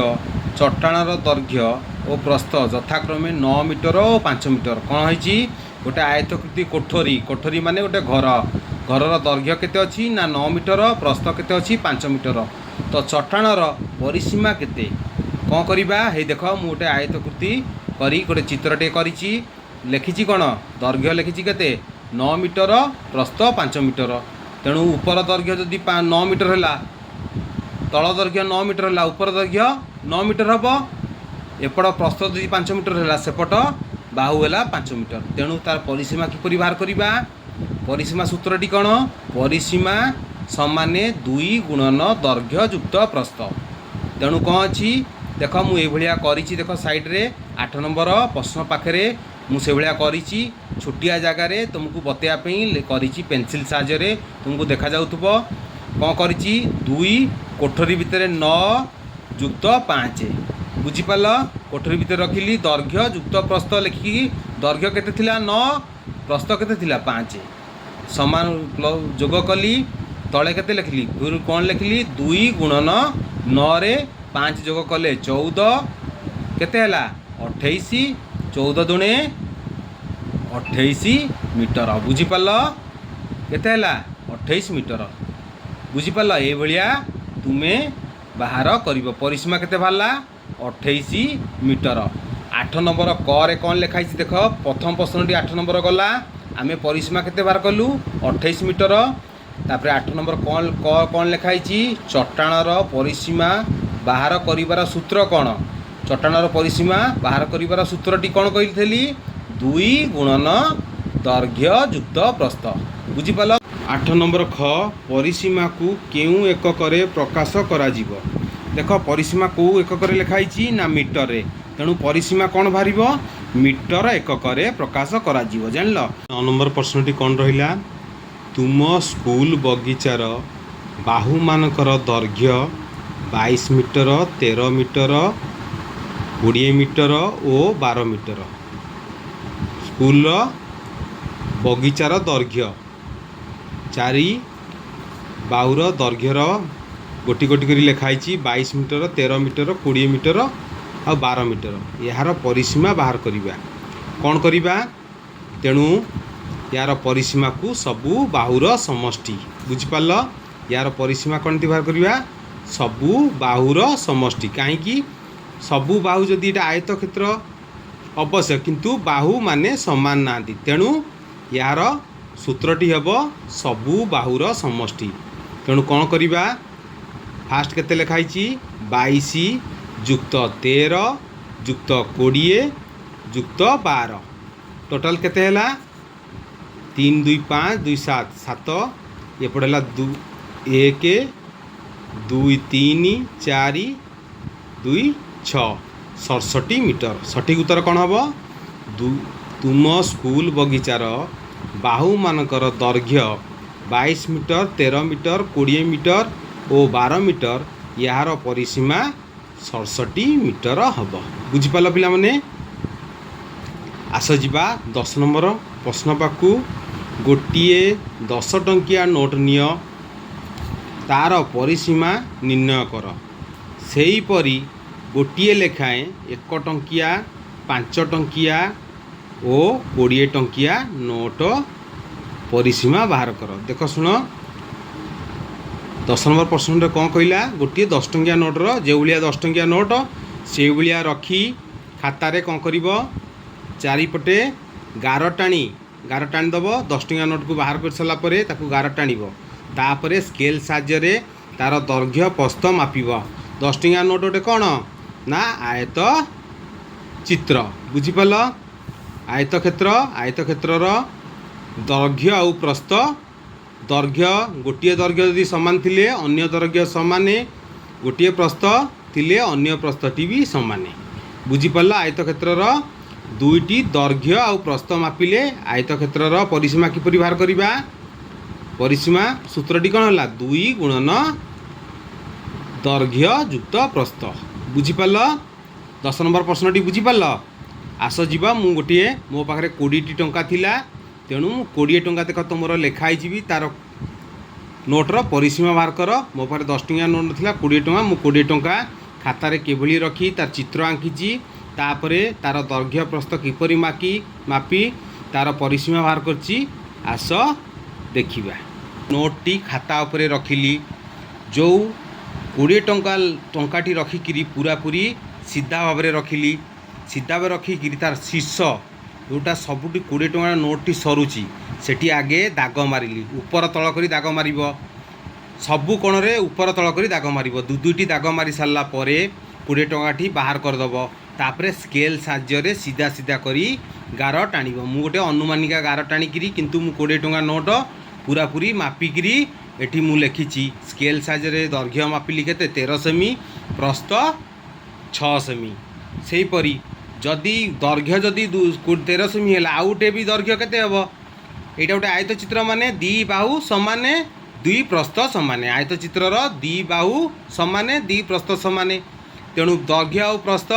चट्टाणर दैर्घ्य और प्रस्थ यथाक्रमे 9 मीटर और 5 मीटर कौन है गोटे आयतकृति कोठरी कोठरी माने गोटे घरर दैर्घ्य केते अच्छी ना 9 मीटर प्रस्थ केते अच्छी 5 मीटर तो चट्टाणर परिसीमा केते कौन करवा हे देख मु गोटे आयतकृति करी गोटे चित्रटे करिछि लिखिछि कौन दैर्घ्य लिखिछि केते 9 मीटर प्रस्थ 5 मीटर तेणु ऊपर दैर्घ्य जदि 9 मीटर है तल दैर्घ्य 9 मीटर है ऊपर दैर्घ्य 9 मीटर हम एपट प्रस्थ जदि 5 मीटर है सेपट बाहु है 5 मीटर तेणु तार परिसीमा किपरि बाहर करवा परिसीमा सूत्रटी कौन परिसीमा समाने 2 गुणन दैर्घ्य युक्त प्रस्थ तेणु कौन अच्छी देख मुझे करिछि देख साइड रे 8 नंबर प्रश्न पाखे मुझे भाया करिछि छोटिया जगार तुमको बतैयापी करिछि पेनसिल साहाय्य तुमको देखा जाउथबो कौन करिछि 2 कोठरी भितर 9 युक्त 5 बुझीपाल कोठरी भितर रखिली दैर्घ्य युक्त प्रस्थ लिखिकी दैर्घ्य केते थिला 9 प्रस्थ केते थिला 5 समान जोग कली तले केते लिखिली फिर कौन लिखिली 2 गुणन 9 रे 5 जोग कले 14 केते हला 28 14 दुणे 28 मीटर बुझीपाल केते हला 28 मीटर बुझीपाल ये भाया तुम्हें बाहर कर परिसीमा केते बाहरला 28 मीटर। 8 नंबर क रे कौन लिखाई देख प्रथम प्रश्नटी 8 नंबर गला आम परिसीमा केते बाहर कलु 28 मीटर तापर 8 नंबर कौन लिखाई चट्टाणर परिसीमा बाहर करिवार सूत्र कौन चट्टाणर परिसीमा बाहर करिवार सूत्रटी कौन कही 2 गुणन दैर्घ्य युक्त प्रस्थ बुझीपाल। 8 नंबर ख परिसीमा को केउ एकक प्रकाश करा जीवो देख परिसीमा को एकक लिखाई ना मीटर रे तेणु परिसीमा कौन बाहर मीटर एकक प्रकाश करा जीवो जान। 9 नंबर प्रश्नटी कौन रहिला तुम स्कूल बगीचार बाहु मानकर दैर्घ्य 22 मीटर 13 मीटर 20 मीटर और 12 मीटर स्कूल बगीचार दैर्घ्य 4 बाहुर दैर्घ्यर गोटी गोटी कर लिखाई 22 मीटर 13 मीटर 20 मीटर आ 12 मीटर यार परिसीमा बाहर करवा कौन करवा तेणु यार परिसीमा को सबू बाहुर समष्टि बुझीपाल यार परिसीमा कौन बाहर करवा सबू बाहुर समष्टि कहीं सबू बाहु जदि ये आयत क्षेत्र अवश्य किंतु बाहु माने समान ना तेणु यार सूत्रटी हेब सबू बाहुर समष्टि तेणु कौन करवा फास्ट केते लिखाई 22 युक्त 13 युक्त 20 युक्त 12 टोटाल केते हैला 3 2 5 2 7 7 एपट है 1 2 3 4 2 6 67 मीटर सठिक उत्तर कौन हम तुम स्कूल बगीचार बाहु मानकर दैर्घ्य 22 मीटर 13 मीटर 20 मीटर और 12 मीटर यार परिसीमा 67 मीटर हम। बुझिपाल पिला माने। आस जा 10 नंबर प्रश्न पाकू। गोटे 10 टंकिया नोट निय तार परिसीमा निर्णय कर। सेहीपरि गोटे लेखाएं 1 टंकिया 5 टंकिया और 20 टंकिया नोट परिसीमा बाहर कर। देख शुण 10 नंबर प्रश्न कौन कहला गोटे 10 टंकिया नोटर जो भाया 10 टंकिया नोट से भाया रखी खातार कौन कर चारिपटे गार टाणी दब 10 टंकिया नोट को बाहर कर सारापर गार टाण तापर स्केल साहाय्य तार दैर्घ्य प्रस्थ मापिब। 10 टंकिया नोट गोटे कौन ना आयत चित्र। बुझिपाल आयत क्षेत्र दैर्घ्य आउ प्रस्थ दैर्घ्य गोटे दैर्घ्य यदि सामान थिले अन्य दैर्घ्य सामान गोटे प्रस्थ थिले अन्य प्रस्थटी भी सामान। बुझिपाल आयत क्षेत्र दुईटी दैर्घ्य आउ प्रस्थ मापिले आयत क्षेत्र परिसीमा किपरि बाहर करिबा। परिसीमा सूत्रटी कौन है 2 गुणन दैर्घ्य युक्त प्रस्थ। बुझिपाल 10 नंबर प्रश्नटी बुझिपाल। आस जा मु गोटे मो पाखे 20 टंका थिला तेणु 20 टंका देख तुम लिखाई तार नोटर परिसीमा बाहर कर। मो पाखे 10 टंका नोट था 20 टंका मु 20 टंका खातार किभली रखी तार चित्र आंकी तापर तार दैर्घ्य प्रस्थ किपरि मापी तार परिसीमा बाहर करची। आस देखिबा नोटटी खाता उपरे रखिली जो 20 टंकाटी रखिकी पूरापूरी सीधा भाव में रखिली। सीधा भाव रखिकी तार शीर्ष जोटा सबुटी 20 टंका नोटटी सरुची सेठी आगे दाग मारिली ऊपर तल करी दाग मारिब सबु कोणरे ऊपर तल करी दाग मारिब दुईटी दाग मारी सारा पर 20 टंकाटी बाहर करदेव तापर स्केल साहाय्य सीधा सीधा करी गार टाणिब। मु गोटे अनुमानिका गार टाणिकी किंतु मु 20 टंका नोट पूरापूरी मापिकी एठी मु लिखिची स्केल साहाय्य दैर्घ्य मापिली केते 13 सेमी प्रस्थ 6 सेमी। सेहीपरि जदि दैर्घ्य जदि 13 सेमी है आउ गोटे भी दैर्घ्य केते हम यहाँ गोटे आयत चित्र माने 2 बाहु समान 2 प्रस्थ समान आयत चित्र 2 बाहु समान 2 प्रस्थ समान तेणु दैर्घ्य आउ प्रस्थ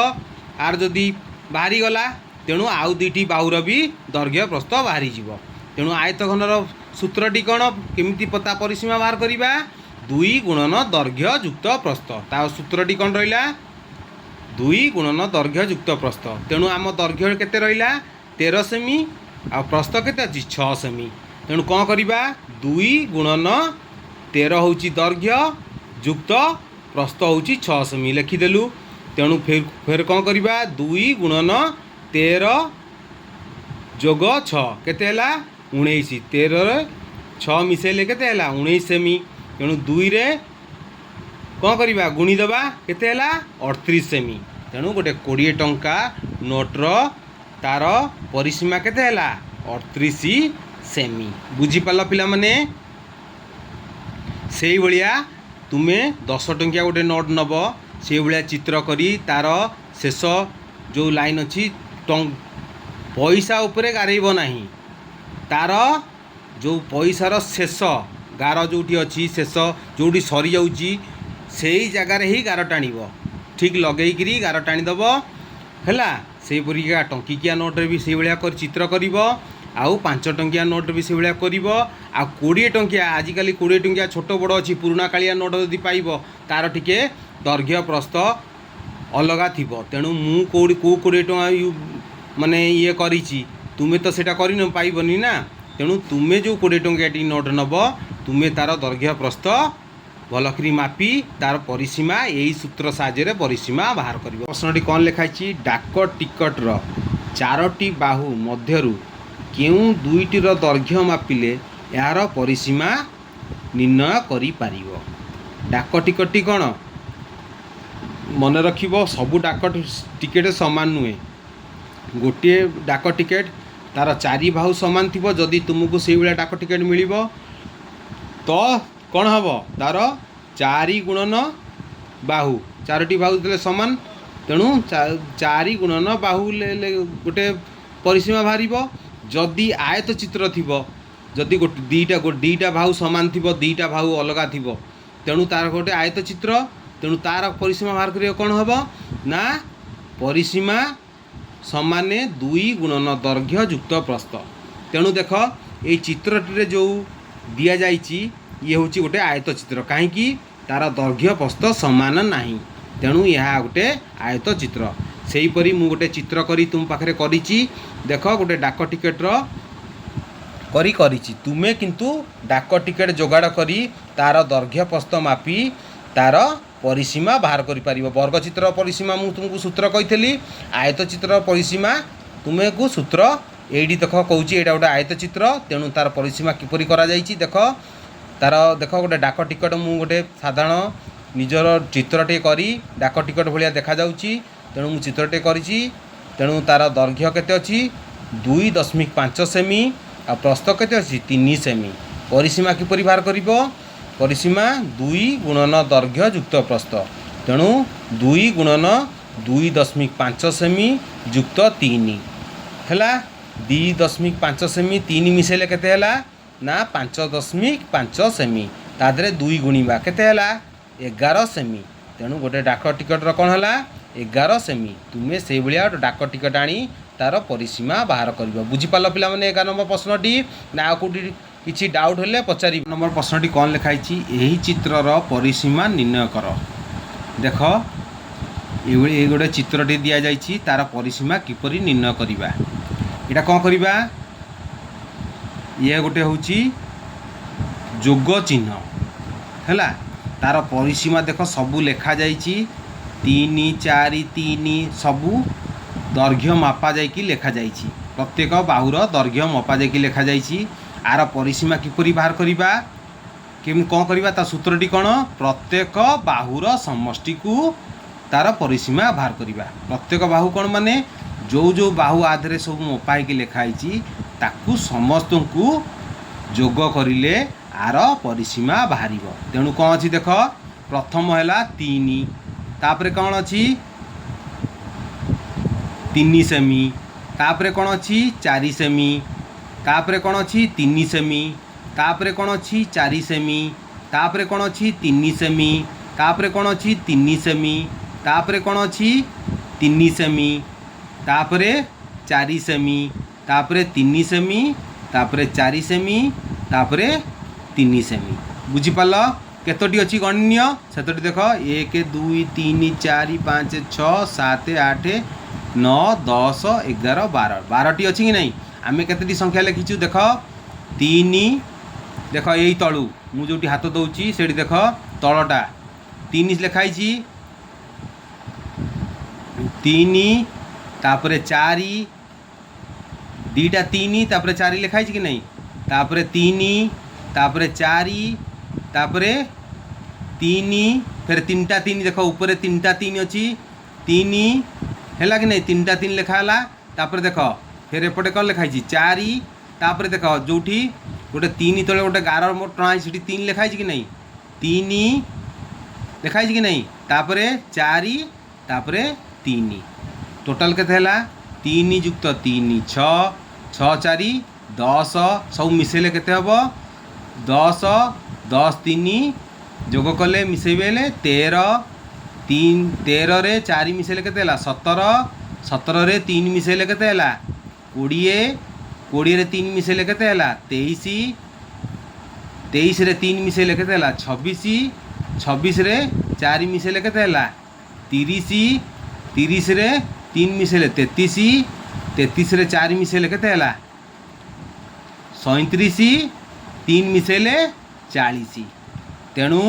आर जदि बाहरी गला तेणु आउ 2टी बाहुर भी दैर्घ्य प्रस्थ बाहरी जीव। तेणु आयत घनर सूत्रटी कौन केमिति पता परिसीमा बाहर करिबा 2 गुणन दैर्घ्य युक्त प्रस्थ ता सूत्रटी कौन रहिला 2 गुणन दैर्घ्य युक्त प्रस्थ। तेणु आम दैर्घ्य केते रहिला 13 सेमी आ प्रस्थ केते अछि 6 सेमी। तेणु कौन करिबा 2 गुणन 13 होउची दैर्घ्य युक्त प्रस्थ होउची 6 सेमी लिखिदेलु। तेणु फेर कौन करिबा 2 गुणन 13 जोग 6 केते हला 19 13 रे 6 मिसेले केते हला 19 सेमी। तेणु 2 रे कौन करिबा गुणीदेबा केते हला 38 सेमी। तेणु गोटे 20 टंका नोटर तार परिसीमा केते हला 38 सेमी। बुझिपाल पिला माने। से भाया तुम्हें 10 टंकिया गोटे नोट नब से भाया चित्र करी तार शेष जो लाइन अच्छी पैसा उपरे गारेब नहीं तार जो पैसार शेष गार जोटी अच्छी शेष जोटी सरी जाऊँगी से जगार ही गार टाणब ठीक लगेकरी गार टाणीदेव है। से परिका टंकिकिया नोट भी से भाया कर चित्र कर आउ 5 टंकिया नोट भी से भाया कर आ 20 टंकिया आजिकल 20 टंकिया छोट बड़ अच्छी पुराणा कालिया नोट जदि पाइब तार टिके दैर्घ्य प्रस्थ अलगा थिब। तेणु मु कौ 20 टंका माने ये करिछि तुम्हें तो सेटा कर पाइबनी ना। तेणु तुम्हें जो 20 टंकिया नोट नब तुम्हें तार दैर्घ्य प्रस्थ भलकरी मापी तार परिसीमा यही सूत्र साहाय्य परिसीमा बाहर कर। प्रश्नटी कौन लिखाई डाक टिकटर 4टी बाहु मध्यरु केउं 2टीर दैर्घ्य मापिले यार परिसीमा निर्णय करि पारिबो। डाक टिकटटी कौन मन रखिब सबू डाक टिकेट सामान नुहे गोटे डाक टिकेट तार 4 बाहु सामान थी जदि तुमको से भाया डाक टिकेट मिल तो कौन हम तार 4 गुणन बाहु 4टी बाहु देले सामान तेणु 4 गुणन बाहु गोटे परिसीमा बाहर जदि आयत चित्र थिबो जदि गोटे दुईटा बाहु सामान थिबो दुईटा बाहु अलगा थिबो तेणु तार गोटे आयत चित्र तेणु तार परिसीमा बाहर करियो कोन हबो ना परिसीमा समान 2 गुणन दैर्घ्य युक्त प्रस्थ। तेणु देख ये चित्रटी जो दिया जाइछि ये हूँ गोटे आयत चित्र कहीं तार दैर्घ्य प्रस्थ सामान नाही तेणु यह गोटे आयत चित्र। सेहीपरि मु गोटे चित्र करी तुम पाखरे करिछि देख गोटे डाक टिकेटर करिछि तुमे किंतु डाक टिकेट जोगाड़ करी तार दैर्घ्य प्रस्थ मापी तार परिसीमा बाहर करि परिबो। वर्ग चित्र परिसीमा मु तुमको सूत्र कहितली आयत चित्र परिसीमा तुमे को सूत्र एडी देख कहूँ एटा गोटे आयत चित्र तेणु तार परिसीमा किपरि करा जाइछि देख तार देख गोटे डाक टिकट मु गोटे साधारण निजर चित्रटे करी डाक टिकट भलिया देखा जाउछि तेणु मु चित्रटे करिछि तेणु तार दैर्घ्य केते अछि 2.5 सेमी आ प्रस्थ केते अछि 3 सेमी। परिसीमा किपरि बाहर करिवो परिसीमा 2 गुणन दैर्घ्य युक्त प्रस्थ तेणु 2 गुणन 2.5 सेमी युक्त 3 हैला 2.5 सेमी 3 मिसेले केते हैला ना 5.5 सेमी ता देहरे 2 गुणिबा केते हैला 11 सेमी तेणु गोटे डाक टिकटर कौन है 11 सेमी तुम्हें से भाया डाक टिकट आनी तार परिसीमा बाहर कर बुझीपार पिला 11 नंबर प्रश्नटी ना कौटी किसी डाउट हेल्ले पचार नंबर प्रश्नटी कौन लिखाई यही चित्रर परिसीमा निर्णय कर। देख ये गोटे चित्रटी दि जाइए तार परिसीमा किपरि निर्णय करवा यहाँ कौन करवा ये गोटे हूँ जोग चिन्ह है तार परिसीमा देख सबू लेखा जाइए 3 4 3 सबू दैर्घ्य मापा जाइए लेखा जाइए प्रत्येक बाहुर दैर्घ्य मापा जाइए लेखा जाइए आर परिसीमा किपरि बाहर करवा केम कौन करवा ता सूत्रटी कौन प्रत्येक बाहुर समष्टि को तार परिसीमा बाहर करवा। प्रत्येक बाहु कौन माने जो जो बाहु आधे सब मपाई लेखाई ताकू समस्त को जोग करिले आर परिसीमा बाहर तेणु कौन अच्छी देख प्रथम है 3 तापरे कौन अच्छी 3 सेमी तापरे कौन अच्छी 4 सेमी तापरे कौन अच्छी 3 सेमी तापरे कौन अच्छी 4 सेमी तापरे कौन अच्छी 3 सेमी तापरे कौन अच्छी 3 सेमी तापरे कौन अच्छी 3 सेमी तापरे 4 सेमी तापरे 3 सेमी तापरे 4 सेमी तापरे 3 सेमी बुझीपाल केतोटी अच्छी गणनीय सेतोटी देख 1 2 3 4 5 6 7 8 9 10 11 12 12टी अच्छी कि नहीं आमे केतोटी संख्या लिखीचु देख 3 देख यही तलू मु जो हाथ दौची से देख तलटा 3 लिखाई 3 तापरे 4 2टा 3 तापरे 4 लिखाई कि नहीं तापरे 3 तापरे 4 तापरे 3 फिर 3टा 3 देख ऊपर 3टा 3 अच्छी 3 है कि नहीं 3टा 3 लिखाला तापरे देख फिर एपटे कौन लिखाई 4 तापरे देख जो गोटे 3 तले गोटे गार टणा से 3 लिखाई कि नहीं 3 लिखाई कि नहीं तापरे 4 तापरे 3 टोटाल के 3 युक्त 3 6 6 4 10 सब मिसेले केते हबो 10 10 3 जोग कले मिसेबेले 13 3 13 रे 4 मिसेले केते 17 17 रे 3 मिसेले केते 20 20 रे 3 मिसेले केते 23 23 रे 3 मिसेले केते 26 26 रे 4 मिसेले केते 30 30 रे 3 मिसेले 33 33 रे 4 मिसेले केते 37 3 मिसेले 40 तेणु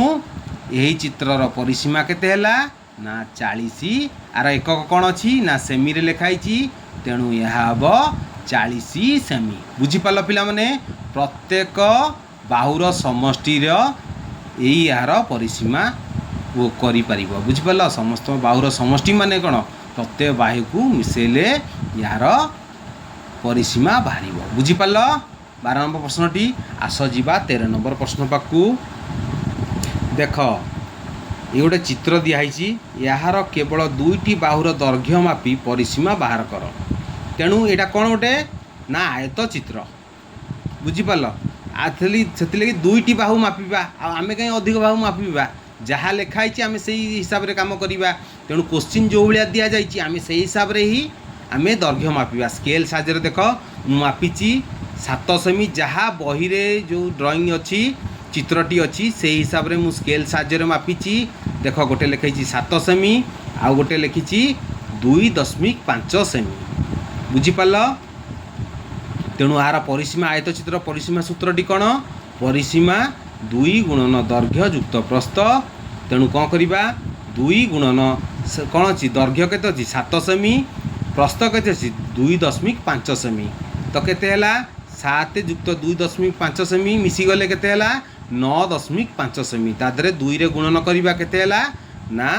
यही चित्रर परिसीमा केते ना 40 आर एकक कौन अच्छी ना सेमी रे लिखाई तेणु यह हम 40 सेमी बुझीपाल पिला माने प्रत्येक बाहुर समष्टिर यही यार परिसीमा वो करि परिबो बुझीपाल समस्त बाहुर समष्टि माने कौन प्रत्येक बाहु को मिसेले यार परिसीमा बाहर बुझीपाल। 12 नंबर प्रश्नटी आस जा 13 नंबर प्रश्न पाकू देख ये गोटे चित्र दिखाई यार केवल 2टी बाहुर दैर्घ्य मापी परिसीमा बाहर कर तेणु यहाँ कौन गोटे ନା ଆୟତ ଚିତ୍ର। ବୁଝିପାରିଲ? ସେଥିଲାଗି ଦୁଇଟି ବାହୁ ମାପିବା। ଆଉ ଆମେ କାହିଁ ଅଧିକ ବାହୁ ମାପିବା? ଯାହା ଲେଖା ହେଇଛି ଆମେ ସେଇ ହିସାବରେ କାମ କରିବା। ତେଣୁ କୋଶ୍ଚିନ୍ ଯେଉଁ ଭଳିଆ ଦିଆଯାଇଛି ଆମେ ସେଇ ହିସାବରେ ହିଁ ଆମେ ଦୈର୍ଘ୍ୟ ମାପିବା। ସ୍କେଲ୍ ସାହାଯ୍ୟରେ ଦେଖ ମୁଁ ମାପିଛି 7 ସେମି, ଯାହା ବହିରେ ଯେଉଁ ଡ୍ରଇଂ ଅଛି ଚିତ୍ରଟି ଅଛି ସେଇ ହିସାବରେ ମୁଁ ସ୍କେଲ୍ ସାହାଯ୍ୟରେ ମାପିଛି। ଦେଖ ଗୋଟେ ଲେଖିଛି 7 ସେମି, ଆଉ ଗୋଟେ ଲେଖିଛି 2.5 ସେମି। ବୁଝିପାରିଲ? ତେଣୁ ଏହାର ପରିସୀମା ଆୟତଚିତ୍ର ପରିସୀମା ସୂତ୍ରଟି କ'ଣ? ପରିସୀମା 2 ଗୁଣନ ଦୈର୍ଘ୍ୟ ଯୁକ୍ତ ପ୍ରସ୍ଥ। ତେଣୁ କ'ଣ କରିବା? 2 ଗୁଣନ କ'ଣ ଅଛି? ଦୈର୍ଘ୍ୟ କେତେ ଅଛି? 7 ସେମି, ପ୍ରସ୍ଥ କେତେ ଅଛି? 2.5 ସେମି। ତ କେତେ ହେଲା? 7 ଯୁକ୍ତ 2.5 ସେମି ମିଶିଗଲେ କେତେ ହେଲା? 9.5 ସେମି। ତା ଦେହରେ 2ରେ ଗୁଣନ କରିବା କେତେ ହେଲା? ନା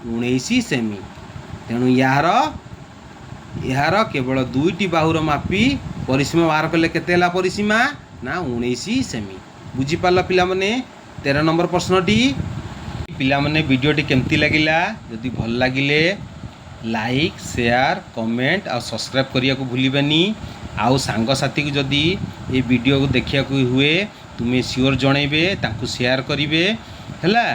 19 ସେମି। ତେଣୁ ଏହାର କେବଳ 2ଟି ବାହୁର ମାପି ପରିସୀମା ବାହାର କଲେ କେତେ ହେଲା ପରିସୀମା? ନା 19 ସେମି। ବୁଝିପାରିଲ ପିଲାମାନେ? 13 ନମ୍ବର ପ୍ରଶ୍ନଟି। ପିଲାମାନେ ଭିଡ଼ିଓଟି କେମିତି ଲାଗିଲା? ଯଦି ଭଲ ଲାଗିଲେ ଲାଇକ୍, ସେୟାର, କମେଣ୍ଟ ଆଉ ସବସ୍କ୍ରାଇବ୍ କରିବାକୁ ଭୁଲିବେନି। ଆଉ ସାଙ୍ଗସାଥୀକୁ ଯଦି ଏ ଭିଡ଼ିଓକୁ ଦେଖିବାକୁ ହୁଏ ତୁମେ ସିଓର ଜଣେଇବେ, ତାଙ୍କୁ ସେୟାର କରିବେ ହେଲା।